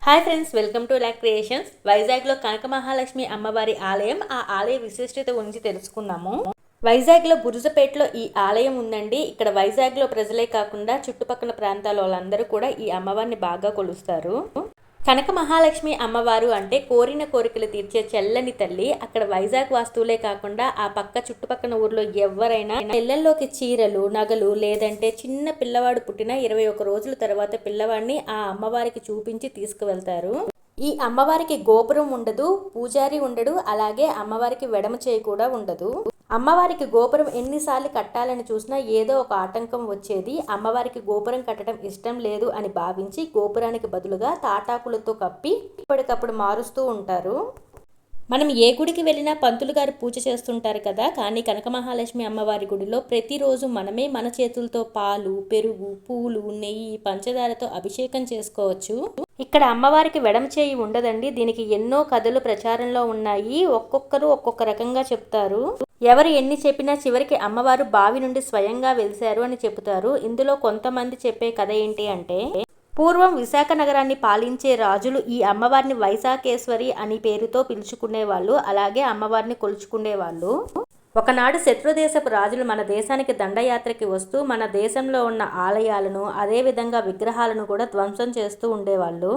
Hi friends, welcome to lock creations. వైజాగ్లో కనక మహాలక్ష్మి అమ్మవారి ఆలయం, ఆ ఆలయ విశిష్టత గురించి తెలుసుకుందాము. వైజాగ్లో బురుజపేటలో ఈ ఆలయం ఉందండి. ఇక్కడ వైజాగ్లో ప్రజలే కాకుండా చుట్టుపక్కల ప్రాంతాల వాళ్ళందరూ కూడా ఈ అమ్మవారిని బాగా కొలుస్తారు. కనక మహాలక్ష్మి అమ్మవారు అంటే కోరిన కోరికలు తీర్చే చెల్లని తల్లి. అక్కడ వైజాగ్ వాస్తువులే కాకుండా ఆ పక్క చుట్టుపక్కల ఊర్లో ఎవరైనా ఇళ్లలోకి చీరలు, నగలు, లేదంటే చిన్న పిల్లవాడు పుట్టిన 21 రోజుల తర్వాత పిల్లవాడిని ఆ అమ్మవారికి చూపించి తీసుకువెళ్తారు. ఈ అమ్మవారికి గోపురం ఉండదు, పూజారి ఉండడు, అలాగే అమ్మవారికి వెడమ చేయి కూడా ఉండదు. అమ్మవారికి గోపురం ఎన్నిసార్లు కట్టాలని చూసినా ఏదో ఒక ఆటంకం వచ్చేది. అమ్మవారికి గోపురం కట్టడం ఇష్టం లేదు అని భావించి గోపురానికి బదులుగా తాటాకులతో కప్పి ఇప్పటికప్పుడు మారుస్తూ ఉంటారు. మనం ఏ గుడికి వెళ్ళినా పంతులు గారు పూజ చేస్తుంటారు కదా, కానీ కనక మహాలక్ష్మి అమ్మవారి గుడిలో ప్రతిరోజు మనమే మన చేతులతో పాలు, పెరుగు, పూలు, నెయ్యి, పంచదారతో అభిషేకం చేసుకోవచ్చు. ఇక్కడ అమ్మవారికి వెడమ చేయి ఉండదండి. దీనికి ఎన్నో కథలు ప్రచారంలో ఉన్నాయి. ఒక్కొక్కరు ఒక్కొక్క రకంగా చెప్తారు. ఎవరు ఎన్ని చెప్పినా చివరికి అమ్మవారు బావి నుండి స్వయంగా వెలిశారు అని చెబుతారు. ఇందులో కొంతమంది చెప్పే కథ ఏంటి అంటే, పూర్వం విశాఖ నగరాన్ని పాలించే రాజులు ఈ అమ్మవారిని వైశాఖేశ్వరి అని పేరుతో పిలుచుకునేవాళ్ళు, అలాగే అమ్మవారిని కొలుచుకునేవాళ్ళు. ఒకనాడు శత్రుదేశపు రాజులు మన దేశానికి దండయాత్రకి వస్తూ మన దేశంలో ఉన్న ఆలయాలను, అదేవిధంగా విగ్రహాలను కూడా ధ్వంసం చేస్తూ ఉండేవాళ్ళు.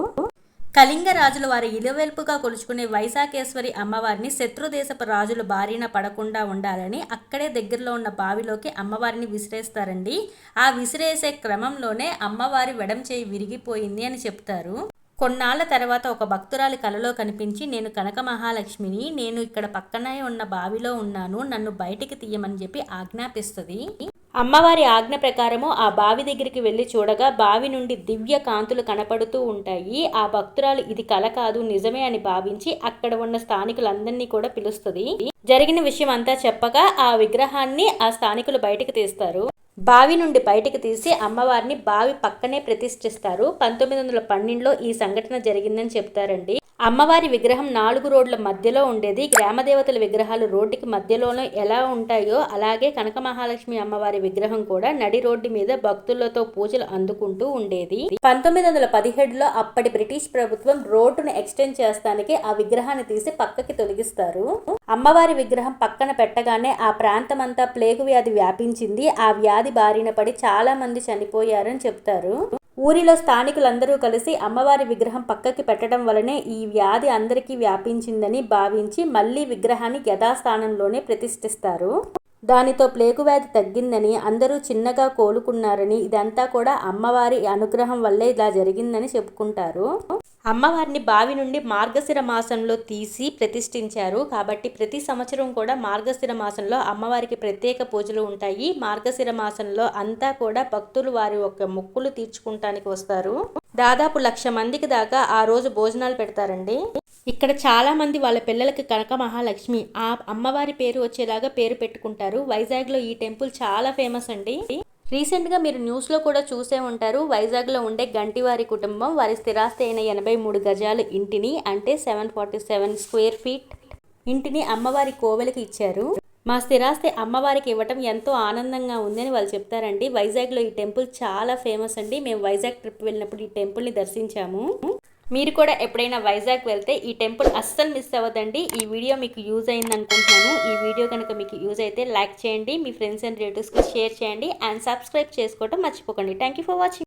కళింగ రాజులు వారి ఇలవెల్పుగా కొలుచుకునే వైశాఖేశ్వరి అమ్మవారిని శత్రుదేశపు రాజులు బారిన పడకుండా ఉండాలని అక్కడే దగ్గరలో ఉన్న బావిలోకి అమ్మవారిని విసిరేస్తారండి. ఆ విసిరేసే క్రమంలోనే అమ్మవారి వెడం చేయి విరిగిపోయింది అని చెప్తారు. కొన్నాళ్ల తర్వాత ఒక భక్తురాలి కలలో కనిపించి, నేను కనక మహాలక్ష్మిని, నేను ఇక్కడ పక్కనే ఉన్న బావిలో ఉన్నాను, నన్ను బయటికి తీయమని చెప్పి ఆజ్ఞాపిస్తుంది. అమ్మవారి ఆజ్ఞ ప్రకారము ఆ బావి దగ్గరికి వెళ్ళి చూడగా బావి నుండి దివ్య కాంతులు కనపడుతూ ఉంటాయి. ఆ భక్తురాలు ఇది కల కాదు, నిజమే అని భావించి అక్కడ ఉన్న స్థానికులందరినీ కూడా పిలుస్తుంది. జరిగిన విషయం అంతా చెప్పగా ఆ విగ్రహాన్ని ఆ స్థానికులు బయటికి తీస్తారు. బావి నుండి బయటికి తీసి అమ్మవారిని బావి పక్కనే ప్రతిష్ఠిస్తారు. 1912లో ఈ సంఘటన జరిగిందని చెప్తారండి. అమ్మవారి విగ్రహం 4 రోడ్ల మధ్యలో ఉండేది. గ్రామదేవతల విగ్రహాలు రోడ్డుకి మధ్యలోనే ఎలా ఉంటాయో అలాగే కనక మహాలక్ష్మి అమ్మవారి విగ్రహం కూడా నడి రోడ్డు మీద భక్తులతో పూజలు అందుకుంటూ ఉండేది. 1917లో అప్పటి బ్రిటిష్ ప్రభుత్వం రోడ్డును ఎక్స్టెండ్ చేస్తానికి ఆ విగ్రహాన్ని తీసి పక్కకి తొలగిస్తారు. అమ్మవారి విగ్రహం పక్కన పెట్టగానే ఆ ప్రాంతమంతా ప్లేగు వ్యాధి వ్యాపించింది. ఆ వ్యాధి బారిన పడి చాలా మంది చనిపోయారని చెప్తారు. ఊరిలో స్థానికులందరూ కలిసి అమ్మవారి విగ్రహం పక్కకి పెట్టడం వలనే ఈ వ్యాధి అందరికీ వ్యాపించిందని భావించి మళ్ళీ విగ్రహాన్ని యథాస్థానంలోనే ప్రతిష్ఠిస్తారు. దానితో ప్లేగు వ్యాధి తగ్గిందని, అందరూ చిన్నగా కోలుకున్నారని, ఇదంతా కూడా అమ్మవారి అనుగ్రహం వల్లే ఇలా జరిగిందని చెప్పుకుంటారు. అమ్మవారిని బావి నుండి మార్గశిర మాసంలో తీసి ప్రతిష్ఠించారు కాబట్టి ప్రతి సంవత్సరం కూడా మార్గశిర మాసంలో అమ్మవారికి ప్రత్యేక పూజలు ఉంటాయి. మార్గశిర మాసంలో అంతా కూడా భక్తులు వారి యొక్క మొక్కులు తీర్చుకుంటానికి వస్తారు. దాదాపు 1,00,000 మందికి దాకా ఆ రోజు భోజనాలు పెడతారండి. ఇక్కడ చాలా మంది వాళ్ళ పిల్లలకి కనక మహాలక్ష్మి ఆ అమ్మవారి పేరు వచ్చేలాగా పేరు పెట్టుకుంటారు. వైజాగ్లో ఈ టెంపుల్ చాలా ఫేమస్ అండి. రీసెంట్గా మీరు న్యూస్లో కూడా చూసే ఉంటారు. వైజాగ్లో ఉండే గంటివారి కుటుంబం వారి స్థిరాస్తి అయిన 83 గజాలు ఇంటిని, అంటే 747 స్క్వేర్ ఫీట్ ఇంటిని అమ్మవారి కోవెలకి ఇచ్చారు. మా స్థిరాస్తి అమ్మవారికి ఇవ్వటం ఎంతో ఆనందంగా ఉందని వాళ్ళు చెప్తారండి. వైజాగ్లో ఈ టెంపుల్ చాలా ఫేమస్ అండి. మేము వైజాగ్ ట్రిప్ వెళ్ళినప్పుడు ఈ టెంపుల్ని దర్శించాము. మీరు కూడా ఎప్పుడైనా వైజాగ్ వెళ్తే ఈ టెంపుల్ అస్సలు మిస్ అవ్వదండి. ఈ వీడియో మీకు యూజ్ అయింది అనుకుంటున్నాను. ఈ వీడియో కనుక మీకు యూజ్ అయితే లైక్ చేయండి, మీ ఫ్రెండ్స్ అండ్ రిలేటివ్స్కి షేర్ చేయండి అండ్ సబ్స్క్రైబ్ చేసుకోవడం మర్చిపోకండి. Thank you for watching.